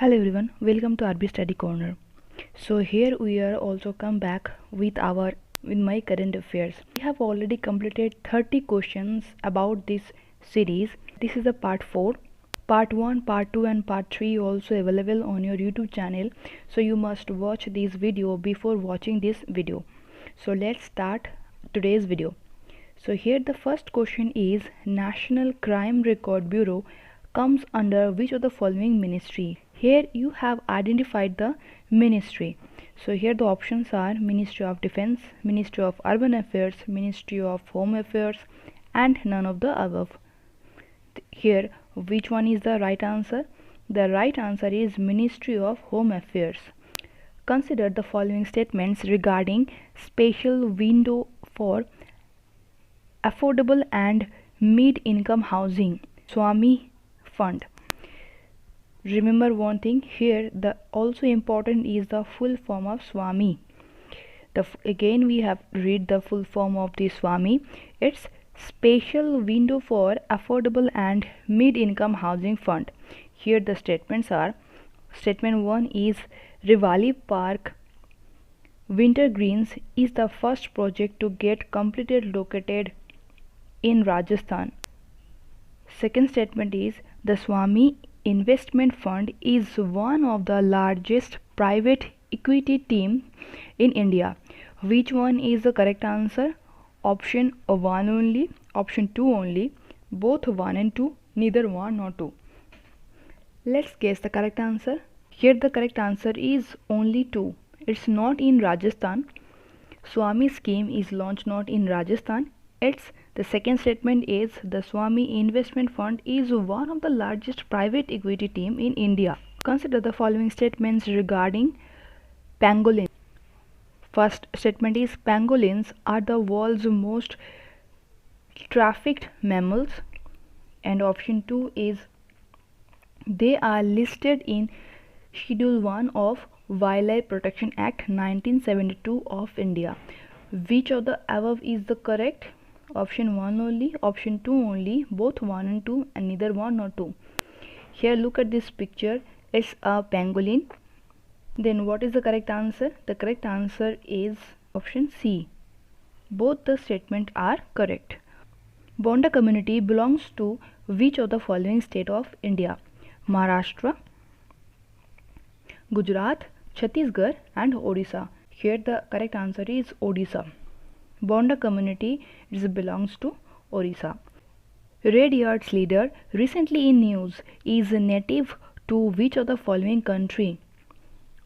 Hello everyone, welcome to RB Study Corner. So here we are also come back with my current affairs. We have already completed 30 questions about this series. This is the part 4. Part 1, part 2 and part 3 also available on your YouTube channel. So you must watch this video before watching this video. So let's start today's video. So here the first question is National Crime Record Bureau comes under which of the following ministry? Here you have identified the ministry. So here the options are Ministry of Defense, Ministry of Urban Affairs, Ministry of Home Affairs and none of the above. Here which one is the right answer? The right answer is Ministry of Home Affairs. Consider the following statements regarding special window for affordable and mid-income housing, Swami Fund. Remember one thing here, the also important is the full form of Swami. Again we have read the full form of the Swami. It's Special Window for Affordable and Mid-Income Housing Fund. Here the statements are, statement 1 is Rivali Park Winter Greens is the first project to get completed located in Rajasthan. Second statement is the Swami Investment Fund is one of the largest private equity team in India. Which one is the correct answer? Option 1 only, option 2 only, both 1 and 2, neither 1 nor 2. Let's guess the correct answer. Here the correct answer is only 2. It's not in Rajasthan. Swami scheme is launched not in Rajasthan. It's the second statement is the Swami Investment Fund is one of the largest private equity team in India. Consider the following statements regarding pangolins. First statement is pangolins are the world's most trafficked mammals, and option 2 is they are listed in Schedule 1 of Wildlife Protection Act 1972 of India. Which of the above is the correct? Option 1 only, option 2 only, both 1 and 2 and neither 1 nor 2. Here look at this picture, it's a pangolin. Then what is the correct answer? The correct answer is option C. Both the statements are correct. Bonda community belongs to which of the following state of India? Maharashtra, Gujarat, Chhattisgarh and Odisha. Here the correct answer is Odisha. Bonda community belongs to Orissa. Red Yards leader recently in news is native to which of the following country?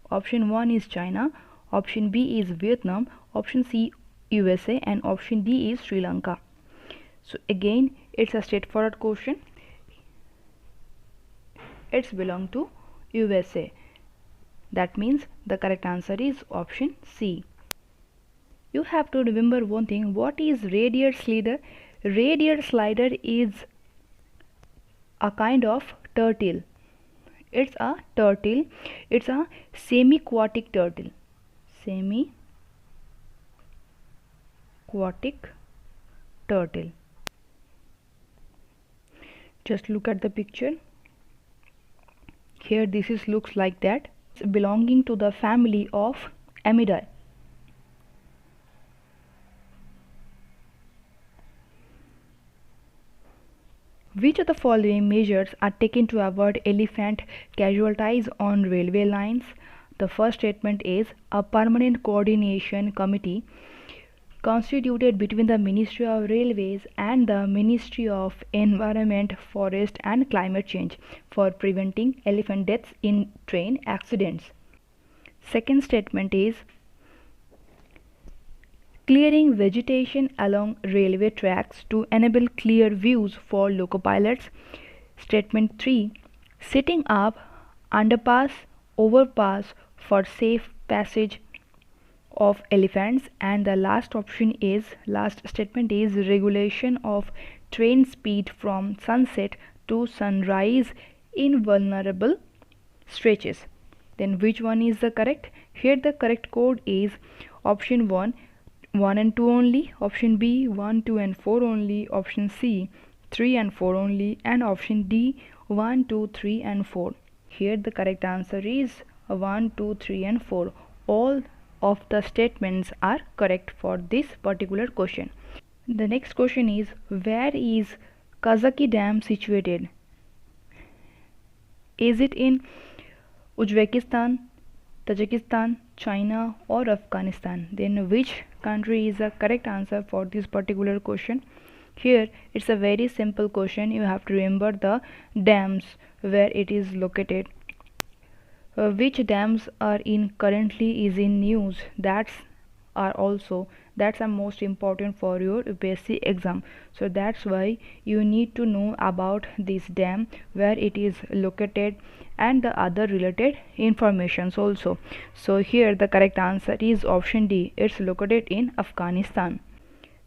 Option 1 is China, option B is Vietnam, option C USA and option D is Sri Lanka. So again it's a straightforward question. It's belong to USA. That means the correct answer is option C. You have to remember one thing. What is red-eared slider? Red-eared slider is a kind of turtle. It's a turtle. It's a semi-aquatic turtle. Semi-aquatic turtle. Just look at the picture. Here this is looks like that. It's belonging to the family of Amidae. Which of the following measures are taken to avoid elephant casualties on railway lines? The first statement is a permanent coordination committee constituted between the Ministry of Railways and the Ministry of Environment, Forest and Climate Change for preventing elephant deaths in train accidents. Second statement is clearing vegetation along railway tracks to enable clear views for loco pilots. Statement 3 setting up underpass overpass for safe passage of elephants. And the last statement is regulation of train speed from sunset to sunrise in vulnerable stretches. Then which one is the correct? Here the correct code is option 1 and 2 only, option B 1, 2 and 4 only, option C 3 and 4 only and option D 1, 2, 3 and 4. Here the correct answer is 1, 2, 3 and 4. All of the statements are correct for this particular question. The next question is, where is Kazaki Dam situated? Is it in Uzbekistan, Tajikistan, China or Afghanistan? Then which country is the correct answer for this particular question? Here it's a very simple question. You have to remember the dams where it is located. Which dams are in currently is in news. That's a most important for your UPSC exam. So that's why you need to know about this dam, where it is located and the other related informations also. So here the correct answer is option D. It's located in Afghanistan.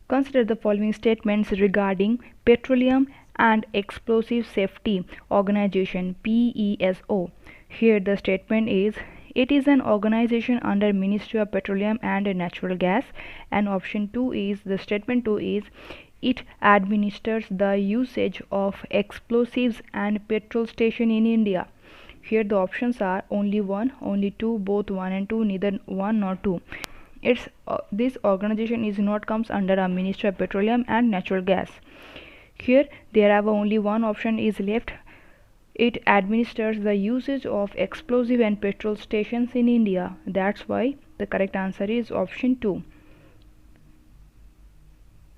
Consider the following statements regarding Petroleum and Explosive Safety Organization PESO. Here the statement is, it is an organization under Ministry of Petroleum and Natural Gas, and option 2 is, the statement 2 is, it administers the usage of explosives and petrol station in India. Here the options are only 1, only 2, both 1 and 2, neither 1 nor 2. This organization is not comes under a Ministry of Petroleum and Natural Gas. Here there are only one option is left. It administers the usage of explosive and petrol stations in India. That's why the correct answer is option 2.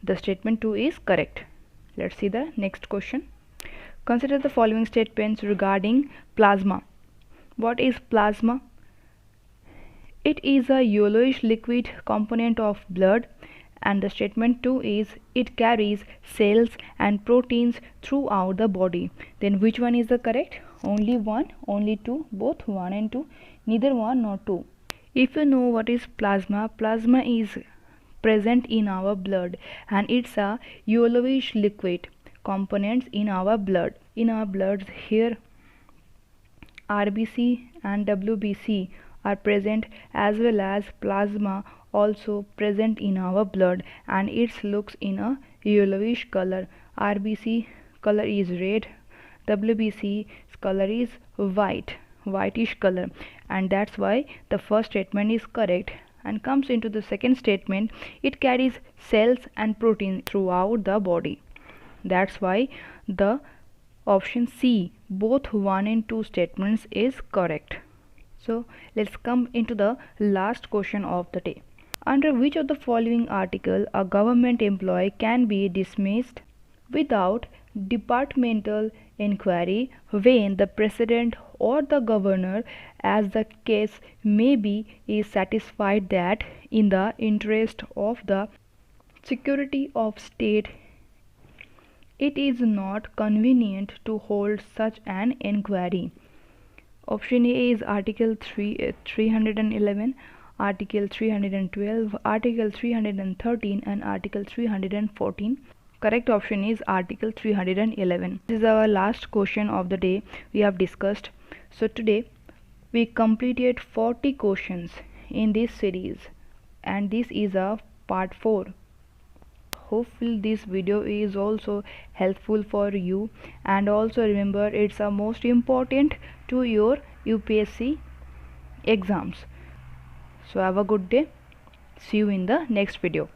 The statement 2 is correct. Let's see the next question. Consider the following statements regarding plasma. What is plasma? It is a yellowish liquid component of blood, and the statement 2 is, it carries cells and proteins throughout the body. Then which one is the correct? Only 1, only 2, both 1 and 2, neither 1 nor 2. If you know what is plasma, plasma is present in our blood and it's a yellowish liquid components in our blood. In our bloods, here RBC and WBC are present, as well as plasma also present in our blood, and it looks in a yellowish color. RBC color is red, WBC color is whitish color, and that's why the first statement is correct. And comes into the second statement, it carries cells and protein throughout the body. That's why the option C, both 1 and 2 statements is correct. So let's come into the last question of the day. Under which of the following article a government employee can be dismissed without departmental inquiry when the president or the governor, as the case may be, is satisfied that in the interest of the security of state it is not convenient to hold such an inquiry? Option A is Article 311, Article 312, Article 313 and Article 314. Correct option is Article 311. This is our last question of the day we have discussed. So today we completed 40 questions in this series, and this is a part 4. Hopefully this video is also helpful for you, and also remember it's a most important to your UPSC exams. So have a good day. See you in the next video.